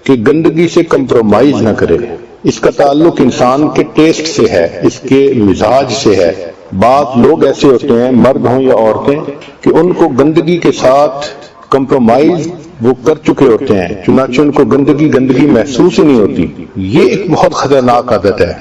کہ گندگی سے کمپرومائز نہ کرے۔ اس کا تعلق انسان کے ٹیسٹ سے ہے، اس کے مزاج سے ہے۔ بعض لوگ ایسے ہوتے ہیں، مرد ہوں یا عورتیں، کہ ان کو گندگی کے ساتھ کمپرومائز وہ کر چکے ہوتے ہیں، چنانچہ ان کو گندگی محسوس ہی نہیں ہوتی۔ یہ ایک بہت خطرناک عادت ہے۔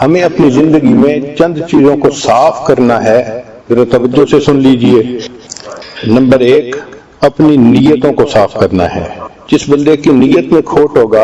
ہمیں اپنی زندگی میں چند چیزوں کو صاف کرنا ہے، ذرا توجہ سے سن لیجئے۔ نمبر 1، اپنی نیتوں کو صاف کرنا ہے۔ جس بندے کی نیت میں کھوٹ ہوگا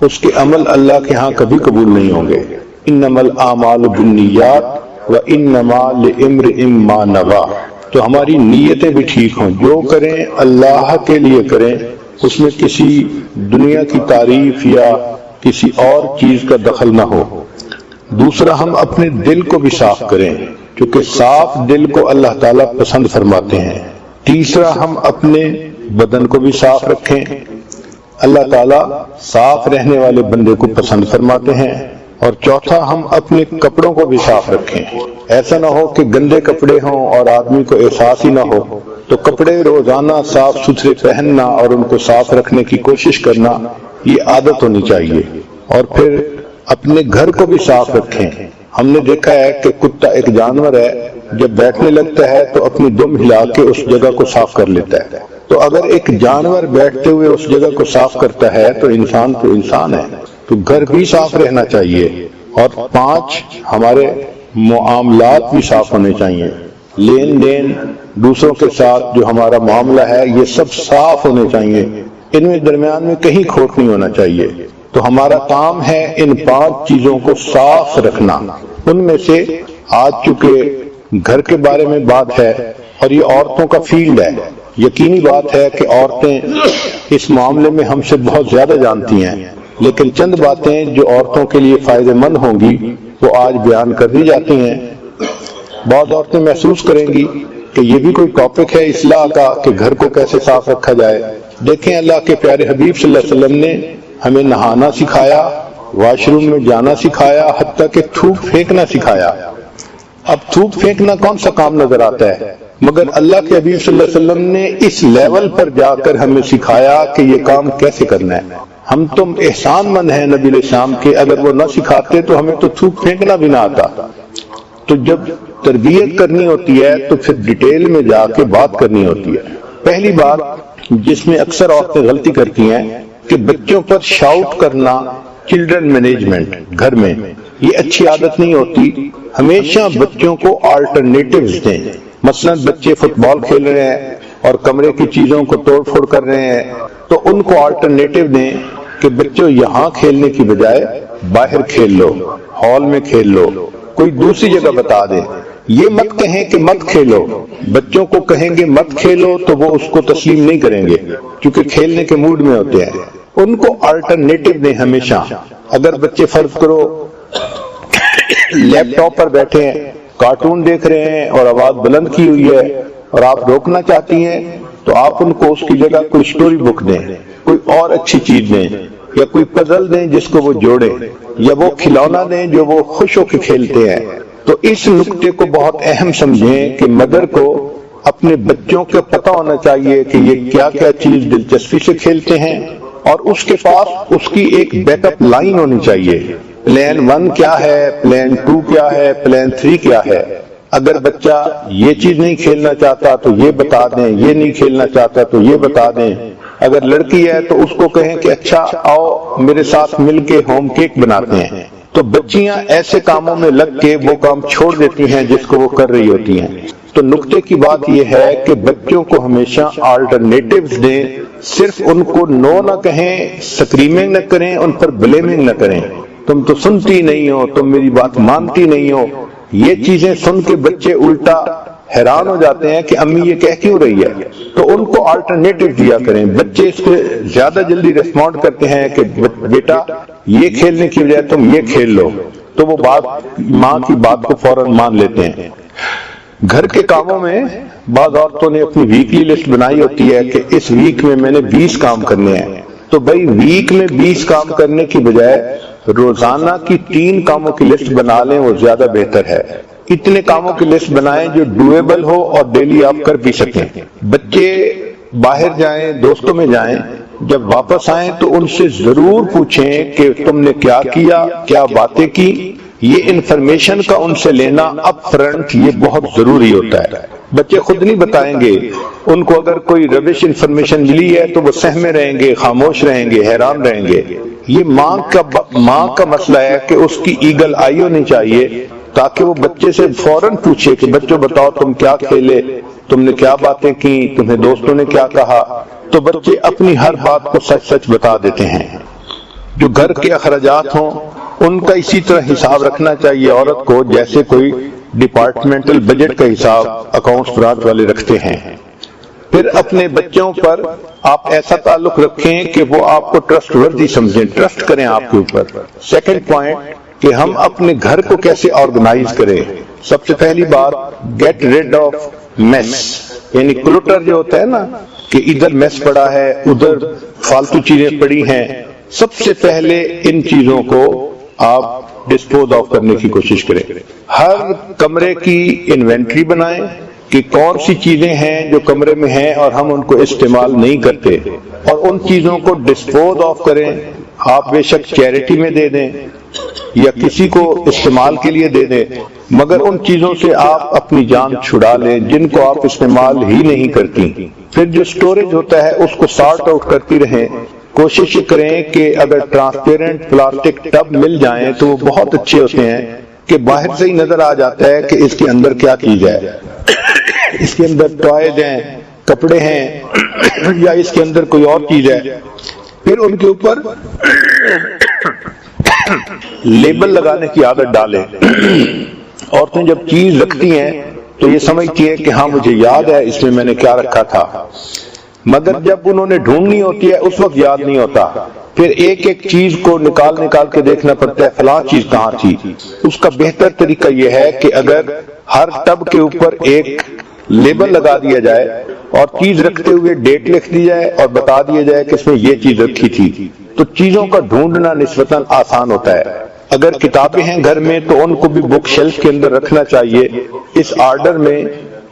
اس کے عمل اللہ کے ہاں کبھی قبول نہیں ہوں گے۔ انما الاعمال بالنیات وانما لامرئ ما نوى۔ تو ہماری نیتیں بھی ٹھیک ہوں، جو کریں اللہ کے لیے کریں، اس میں کسی دنیا کی تعریف یا کسی اور چیز کا دخل نہ ہو۔ دوسرا، ہم اپنے دل کو بھی صاف کریں، کیونکہ صاف دل کو اللہ تعالیٰ پسند فرماتے ہیں۔ تیسرا، ہم اپنے بدن کو بھی صاف رکھیں، اللہ تعالیٰ صاف رہنے والے بندے کو پسند فرماتے ہیں۔ اور چوتھا، ہم اپنے کپڑوں کو بھی صاف رکھیں۔ ایسا نہ ہو کہ گندے کپڑے ہوں اور آدمی کو احساس ہی نہ ہو، تو کپڑے روزانہ صاف ستھرے پہننا اور ان کو صاف رکھنے کی کوشش کرنا، یہ عادت ہونی چاہیے۔ اور پھر اپنے گھر کو بھی صاف رکھیں۔ ہم نے دیکھا ہے کہ کتا ایک جانور ہے، جب بیٹھنے لگتا ہے تو اپنی دم ہلا کے اس جگہ کو صاف کر لیتا ہے۔ تو اگر ایک جانور بیٹھتے ہوئے اس جگہ کو صاف کرتا ہے تو انسان ہے، تو گھر بھی صاف رہنا چاہیے۔ اور 5، ہمارے معاملات بھی صاف ہونے چاہیے۔ لین دین دوسروں کے ساتھ جو ہمارا معاملہ ہے، یہ سب صاف ہونے چاہیے، ان میں درمیان میں کہیں کھوٹ نہیں ہونا چاہیے۔ تو ہمارا کام ہے ان 5 چیزوں کو صاف رکھنا۔ ان میں سے آج چونکہ گھر کے بارے میں بات ہے اور یہ عورتوں کا فیلڈ ہے، یقینی بات ہے کہ عورتیں اس معاملے میں ہم سے بہت زیادہ جانتی ہیں، لیکن چند باتیں جو عورتوں کے لیے فائدہ مند ہوں گی وہ آج بیان کر دی جاتی ہیں۔ بعض عورتیں محسوس کریں گی کہ یہ بھی کوئی ٹاپک ہے اصلاح کا کہ گھر کو کیسے صاف رکھا جائے۔ دیکھیں، اللہ کے پیارے حبیب صلی اللہ علیہ وسلم نے ہمیں نہانا سکھایا، واش روم میں جانا سکھایا، حتیٰ کہ تھوک پھینکنا سکھایا۔ اب تھوک پھینکنا کون سا کام نظر آتا ہے، مگر اللہ کے حبیب صلی اللہ علیہ وسلم نے اس لیول پر جا کر ہمیں سکھایا کہ یہ کام کیسے کرنا ہے۔ ہم تم احسان مند ہیں نبی علیہ السلام کے، اگر وہ نہ سکھاتے تو ہمیں تو تھوک پھینکنا بھی نہ آتا۔ تو جب تربیت کرنی ہوتی ہے تو پھر ڈیٹیل میں جا کے بات کرنی ہوتی ہے۔ پہلی بات جس میں اکثر عورتیں غلطی کرتی ہیں کہ بچوں پر شاؤٹ کرنا، چلڈرن مینجمنٹ گھر میں، یہ اچھی عادت نہیں ہوتی۔ ہمیشہ بچوں کو آلٹرنیٹیوز دیں۔ مثلا بچے فٹ بال کھیل رہے ہیں اور کمرے کی چیزوں کو توڑ پھوڑ کر رہے ہیں، تو ان کو آلٹرنیٹیو دیں کہ بچوں یہاں کھیلنے کی بجائے باہر کھیل لو، ہال میں کھیل لو، کوئی دوسری جگہ بتا دیں۔ یہ مت کہیں کہ مت کھیلو، بچوں کو کہیں گے مت کھیلو تو وہ اس کو تسلیم نہیں کریں گے، کیونکہ کھیلنے کے موڈ میں ہوتے ہیں۔ ان کو آلٹرنیٹیو دیں ہمیشہ۔ اگر بچے فرض کرو لیپ ٹاپ پر بیٹھے ہیں، کارٹون دیکھ رہے ہیں اور آواز بلند کی ہوئی ہے اور آپ روکنا چاہتی ہیں، تو آپ ان کو اس کی جگہ کوئی سٹوری بک دیں، کوئی اور اچھی چیز دیں، یا کوئی پزل دیں جس کو وہ جوڑیں، یا وہ کھلونا دیں جو وہ خوش ہو کے کھیلتے ہیں۔ تو اس نکتے کو بہت اہم سمجھیں کہ مدر کو اپنے بچوں کو پتہ ہونا چاہیے کہ یہ کیا کیا چیز دلچسپی سے کھیلتے ہیں، اور اس کے پاس اس کی ایک بیک اپ لائن ہونی چاہیے۔ پلان 1 کیا ہے، پلان 2 کیا ہے، پلان 3 کیا ہے۔ اگر بچہ یہ چیز نہیں کھیلنا چاہتا تو یہ بتا دیں، یہ نہیں کھیلنا چاہتا تو یہ بتا دیں۔ اگر لڑکی ہے تو اس کو کہیں کہ اچھا آؤ میرے ساتھ مل کے ہوم کیک بناتے ہیں۔ تو بچیاں ایسے کاموں میں لگ کے وہ کام چھوڑ دیتی ہیں جس کو وہ کر رہی ہوتی ہیں۔ تو نکتے کی بات یہ ہے کہ بچوں کو ہمیشہ آلٹرنیٹیوز دیں، صرف ان کو نو نہ کہیں، سکریمنگ نہ کریں، ان پر بلیمنگ نہ کریں۔ تم تو سنتی نہیں ہو، تم میری بات مانتی نہیں ہو۔ یہ چیزیں سن کے بچے الٹا حیران ہو جاتے ہیں کہ امی یہ کہہ کیوں رہی ہے، تو ان کو آلٹرنیٹیو دیا کریں۔ بچے اس پہ زیادہ جلدی ریسپونڈ کرتے ہیں کہ بیٹا یہ کھیلنے کی بجائے تم یہ کھیل لو، تو وہ ماں کی بات کو فوراً مان لیتے ہیں۔ گھر کے کاموں میں بعض عورتوں نے اپنی ویکلی لسٹ بنائی ہوتی ہے کہ اس ویک میں میں نے 20 کام کرنے ہیں۔ تو بھائی ویک میں 20 کام کرنے کی بجائے روزانہ کی 3 کاموں کی لسٹ بنا لیں، وہ زیادہ بہتر ہے۔ اتنے کاموں کی لسٹ بنائیں جو ڈویبل ہو اور ڈیلی آپ کر بھی سکیں۔ بچے باہر جائیں، دوستوں میں جائیں، جب واپس آئیں تو ان سے ضرور پوچھیں کہ تم نے کیا کیا، کیا باتیں کی۔ یہ انفارمیشن کا ان سے لینا اپ فرنٹ یہ بہت ضروری ہوتا ہے۔ بچے خود نہیں بتائیں گے، ان کو اگر کوئی ربش انفارمیشن ملی ہے تو وہ سہمے رہیں گے، خاموش رہیں گے، حیران رہیں گے۔ یہ ماں کا مسئلہ ہے کہ اس کی ایگل آئی ہونی چاہیے تاکہ وہ بچے سے فوراً پوچھے کہ بچوں بتاؤ تم کیا کھیلے، تم نے کیا باتیں کی، تمہیں دوستوں نے کیا کہا۔ تو بچے اپنی ہر بات کو سچ سچ بتا دیتے ہیں۔ جو گھر کے اخراجات ہوں ان کا اسی طرح حساب رکھنا چاہیے عورت کو جیسے کوئی ڈپارٹمنٹل بجٹ کا حساب اکاؤنٹس برانچ والے رکھتے ہیں۔ پھر اپنے بچوں پر آپ ایسا تعلق رکھیں کہ وہ آپ کو ٹرسٹ وردی سمجھیں، ٹرسٹ کریں آپ کے اوپر۔ سیکنڈ پوائنٹ کہ ہم اپنے گھر کو کیسے آرگنائز کریں۔ سب سے پہلی بات گیٹ ریڈ آف میس، یعنی کلوٹر جو ہوتا ہے نا کہ ادھر میس پڑا ہے، ادھر فالتو چیزیں پڑی ہیں، سب سے پہلے ان چیزوں کو آپ ڈسپوز آف کرنے کی کوشش کریں۔ ہر کمرے کی انوینٹری بنائیں کہ کون سی چیزیں ہیں جو کمرے میں ہیں اور ہم ان کو استعمال نہیں کرتے، اور ان چیزوں کو ڈسپوز آف کریں۔ آپ بے شک چیریٹی میں دے دیں یا کسی کو استعمال کے لیے دے دیں، مگر ان چیزوں سے آپ اپنی جان چھڑا لیں جن کو آپ استعمال ہی نہیں کرتی۔ پھر جو سٹوریج ہوتا ہے اس کو سارٹ آؤٹ کرتی رہیں۔ کوشش کریں کہ اگر ٹرانسپیرنٹ پلاسٹک ٹب مل جائیں تو وہ بہت اچھے ہوتے ہیں کہ باہر سے ہی نظر آ جاتا ہے کہ اس کے اندر کیا چیز ہے۔ اس کے اندر ٹوائز ہیں، کپڑے ہیں یا اس کے اندر کوئی اور چیز ہے۔ پھر ان کے اوپر لیبل لگانے کی عادت ڈالیں۔ عورتیں جب چیز رکھتی ہیں تو یہ سمجھتی ہیں کہ ہاں مجھے یاد ہے اس میں میں نے کیا رکھا تھا، مگر جب انہوں نے ڈھونڈنی ہوتی ہے اس وقت یاد نہیں ہوتا۔ پھر ایک ایک چیز کو نکال کے دیکھنا پڑتا ہے فلاں چیز کہاں تھی۔ اس کا بہتر طریقہ یہ ہے کہ اگر ہر ٹب کے اوپر ایک لیبل لگا دیا جائے اور چیز رکھتے ہوئے ڈیٹ لکھ دی جائے اور بتا دیا جائے کہ اس میں یہ چیز رکھی تھی، تو چیزوں کا ڈھونڈنا نسبتاً آسان ہوتا ہے۔ اگر کتابیں ہیں گھر میں تو ان کو بھی بک شیلف کے اندر رکھنا چاہیے اس آرڈر میں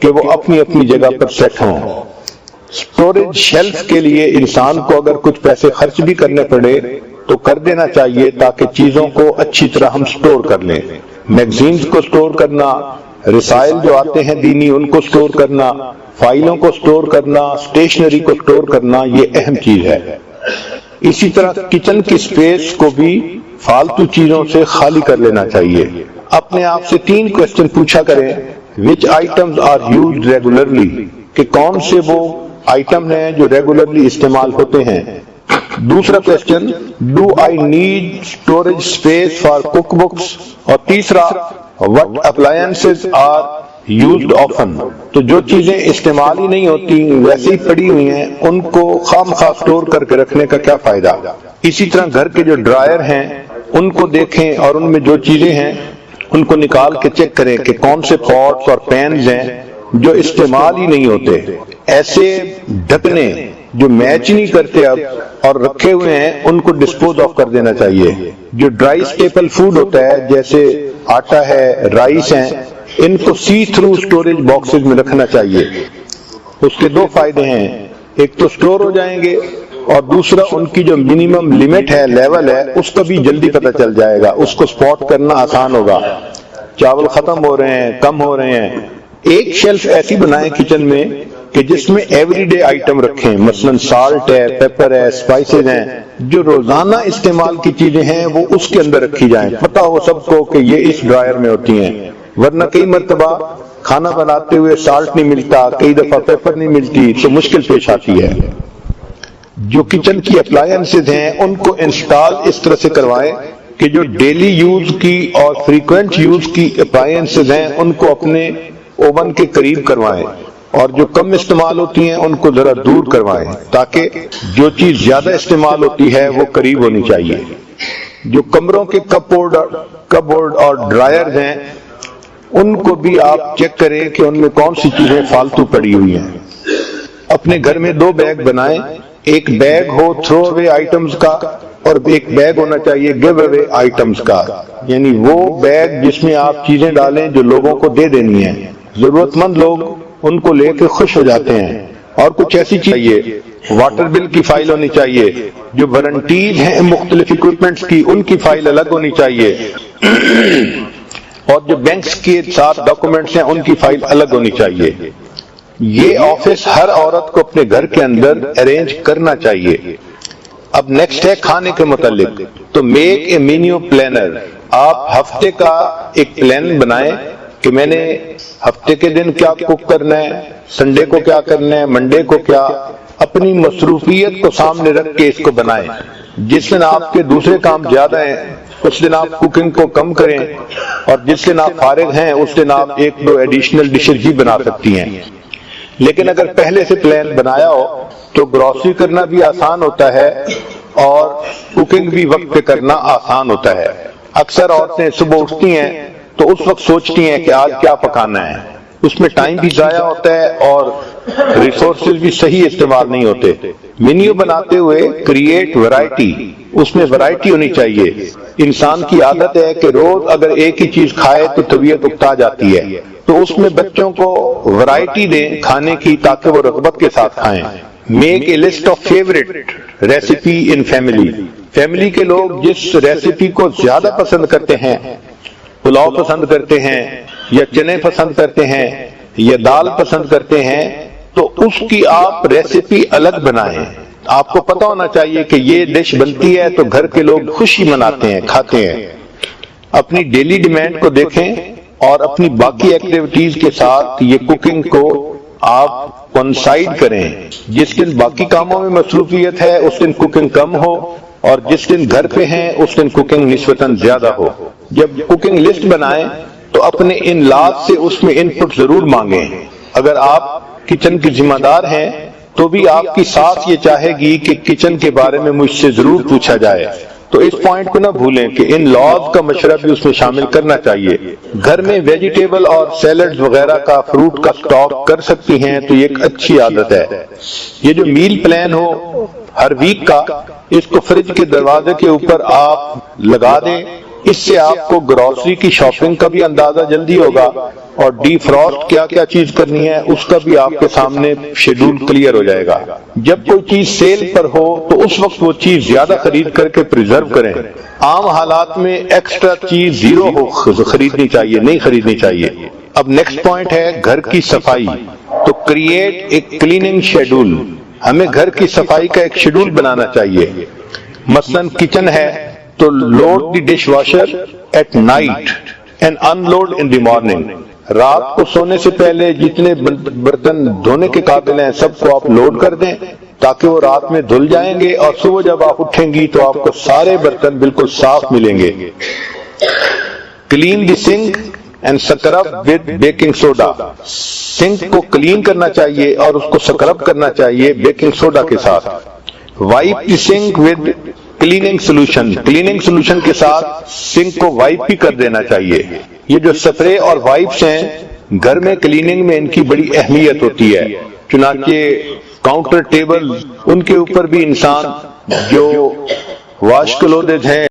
کہ وہ اپنی اپنی جگہ پر سیٹ ہوں۔ سٹوریج شیلف کے لیے انسان کو اگر کچھ پیسے خرچ بھی کرنے پڑے تو کر دینا چاہیے تاکہ چیزوں کو اچھی طرح ہم سٹور کر لیں۔ میگزینز کو سٹور کرنا، رسائل جو آتے ہیں دینی ان کو سٹور کرنا، فائلوں کو سٹور کرنا، اسٹیشنری کو سٹور کرنا، یہ اہم چیز ہے۔ اسی طرح کچن کی سپیس کو بھی فالتو چیزوں سے خالی کر لینا چاہیے۔ اپنے آپ سے 3 کوسچن پوچھا کریں۔ which items are used regularly، کہ کون سے وہ آئٹم ہیں جو ریگولرلی استعمال ہوتے ہیں۔ دوسرا question do I need storage space for cook books, اور تیسرا what appliances are used often, تو جو چیزیں استعمال ہی نہیں ہوتی ویسے ہی پڑی ہوئی ہیں ان کو خام خواہ اسٹور کر کے رکھنے کا کیا فائدہ۔ اسی طرح گھر کے جو ڈرائر ہیں ان کو دیکھیں اور ان میں جو چیزیں ہیں ان کو نکال کے چیک کریں کہ کون سے پاٹس اور پینز ہیں جو استعمال ہی نہیں ہوتے۔ ایسے ڈھکنے جو میچ نہیں کرتے اب اور رکھے ہوئے ہیں ان کو ڈسپوز آف کر دینا چاہیے۔ جو ڈرائی اسٹیپل فوڈ ہوتا ہے جیسے آٹا ہے، رائس ہیں، ان کو سی تھرو سٹوریج باکسز میں رکھنا چاہیے۔ اس کے 2 فائدے ہیں، ایک تو سٹور ہو جائیں گے اور دوسرا ان کی جو منیمم لمٹ ہے، لیول ہے، اس کا بھی جلدی پتہ چل جائے گا، اس کو سپاٹ کرنا آسان ہوگا۔ چاول ختم ہو رہے ہیں، کم ہو رہے ہیں، ایک شیلف ایسی بنائیں کچن میں کہ جس میں ایوری ڈے آئٹم رکھیں، مثلا سالٹ ہے، پیپر ہے، اسپائسز ہیں، جو روزانہ استعمال کی چیزیں ہیں وہ اس کے اندر رکھی جائیں، پتہ ہو سب کو کہ یہ اس ڈرائر میں ہوتی ہیں۔ ورنہ کئی مرتبہ کھانا بناتے ہوئے سالٹ نہیں ملتا، کئی دفعہ پیپر نہیں ملتی تو مشکل پیش آتی ہے۔ جو کچن کی اپلائنسز ہیں ان کو انسٹال اس طرح سے کروائیں کہ جو ڈیلی یوز کی اور فریکوینٹ یوز کی اپلائنسز ہیں ان کو اپنے اوون کے قریب کروائیں، اور جو کم استعمال ہوتی ہیں ان کو ذرا دور کروائیں تاکہ جو چیز زیادہ استعمال ہوتی ہے وہ قریب ہونی چاہیے۔ جو کمروں کے کپ بورڈ اور ڈرائرز ہیں ان کو بھی آپ چیک کریں کہ ان میں کون سی چیزیں فالتو پڑی ہوئی ہیں۔ اپنے گھر میں 2 بیگ بنائیں، ایک بیگ ہو تھرو اوے آئٹمز کا اور ایک بیگ ہونا چاہیے گیو اوے آئٹمز کا، یعنی وہ بیگ جس میں آپ چیزیں ڈالیں جو لوگوں کو دے دینی ہیں۔ ضرورت مند لوگ ان کو لے کے خوش ہو جاتے ہیں۔ اور کچھ ایسی چیزیں واٹر بل کی فائل ہونی چاہیے، جو وارنٹیز ہیں مختلف اکوپمنٹس کی ان کی فائل الگ ہونی چاہیے، اور جو بینکس کے ساتھ ڈاکومنٹس ہیں ان کی فائل الگ ہونی چاہیے۔ یہ آفس ہر عورت کو اپنے گھر کے اندر ارینج کرنا چاہیے۔ اب نیکسٹ ہے کھانے کے متعلق، تو میک اے مینیو پلانر، آپ ہفتے کا ایک پلان بنائیں کہ میں نے ہفتے کے دن کیا کوک کرنا ہے، سنڈے کو کیا کرنا ہے، منڈے کو کیا، اپنی مصروفیت کو سامنے رکھ کے اس کو بنائیں۔ جس دن آپ کے دوسرے کام زیادہ ہیں اس دن آپ کوکنگ کو کم کریں، اور جس دن آپ فارغ ہیں اس دن آپ ایک دو ایڈیشنل ڈشز بھی بنا سکتی ہیں۔ لیکن اگر پہلے سے پلان بنایا ہو تو گروسری کرنا بھی آسان ہوتا ہے اور کوکنگ بھی وقت پہ کرنا آسان ہوتا ہے۔ اکثر عورتیں صبح اٹھتی ہیں تو اس وقت سوچتی ہیں کہ آج کیا پکانا ہے، اس میں ٹائم بھی ضائع ہوتا ہے اور ریسورسز بھی صحیح استعمال نہیں ہوتے۔ مینیو بناتے ہوئے کریٹ ورائٹی، اس میں ورائٹی ہونی چاہیے۔ انسان کی عادت ہے کہ روز اگر ایک ہی چیز کھائے تو طبیعت اکتا جاتی ہے، تو اس میں بچوں کو ورائٹی دیں کھانے کی تاکہ وہ رغبت کے ساتھ کھائیں۔ Make a list of favourite recipe in family, family کے لوگ جس ریسیپی کو زیادہ پسند کرتے ہیں، پلاؤ پسند کرتے ہیں یا چنے پسند کرتے ہیں یا دال پسند کرتے ہیں، تو اس کی آپ ریسیپی الگ بنائیں۔ آپ کو پتا ہونا چاہیے کہ یہ ڈش بنتی ہے تو گھر کے لوگ خوشی مناتے ہیں، کھاتے ہیں۔ اپنی ڈیلی ڈیمانڈ کو دیکھیں اور اپنی باقی ایکٹیویٹیز کے ساتھ یہ کوکنگ کو آپ کنسائڈ کریں۔ جس دن باقی کاموں میں مصروفیت ہے اس دن کوکنگ کم ہو، اور جس دن گھر پہ ہیں اس دن کوکنگ نسبتاً زیادہ ہو۔ جب کوکنگ لسٹ بنائیں تو اپنے ان لاز سے اس میں ان پٹ ضرور مانگیں۔ اگر آپ کچن کی ذمہ دار ہیں تو بھی آپ کی ساس یہ چاہے گی کہ کچن کے بارے میں مجھ سے ضرور پوچھا جائے، تو اس پوائنٹ کو نہ بھولیں کہ ان لاز کا مشورہ بھی اس میں شامل کرنا چاہیے۔ گھر میں ویجیٹیبل اور سیلڈز وغیرہ کا، فروٹ کا سٹاک کر سکتی ہیں تو یہ ایک اچھی عادت ہے۔ یہ جو میل پلان ہو ہر ویک کا، اس کو فریج کے دروازے کے اوپر آپ لگا دیں، اس سے آپ کو گروسری کی شاپنگ کا بھی اندازہ جلدی ہوگا، اور ڈی فراسٹ کیا کیا چیز کرنی ہے اس کا بھی آپ کے سامنے شیڈول کلیئر ہو جائے گا۔ جب کوئی چیز سیل پر ہو تو اس وقت وہ چیز زیادہ خرید کر کے پریزرو کریں۔ عام حالات میں ایکسٹرا چیز زیرو خریدنی چاہیے، نہیں خریدنی چاہیے۔ اب نیکسٹ پوائنٹ ہے گھر کی صفائی، تو کریٹ ایک کلیننگ شیڈول، ہمیں گھر کی صفائی کا ایک شیڈول بنانا چاہیے۔ مثلاً کچن ہے تو load the dish washer at night and unload in the morning, رات کو سونے سے پہلے جتنے برتن دھونے کے قابل ہیں سب کو آپ لوڈ کر دیں تاکہ وہ رات میں دھل جائیں گے، اور صبح جب آپ اٹھیں گی تو آپ کو سارے برتن بالکل صاف ملیں گے۔ Clean the sink and scrub with baking soda, sink کو کلین کرنا چاہیے اور اس کو سکرب کرنا چاہیے بیکنگ سوڈا کے ساتھ۔ Wipe the sink with cleaning solution, cleaning solution کے ساتھ سنک کو وائپ بھی کر دینا چاہیے۔ یہ جو سپرے اور وائپس ہیں گھر میں کلیننگ میں ان کی بڑی اہمیت ہوتی ہے، چنانچہ کاؤنٹر ٹیبل ان کے اوپر بھی انسان جو واش کلوتھز ہیں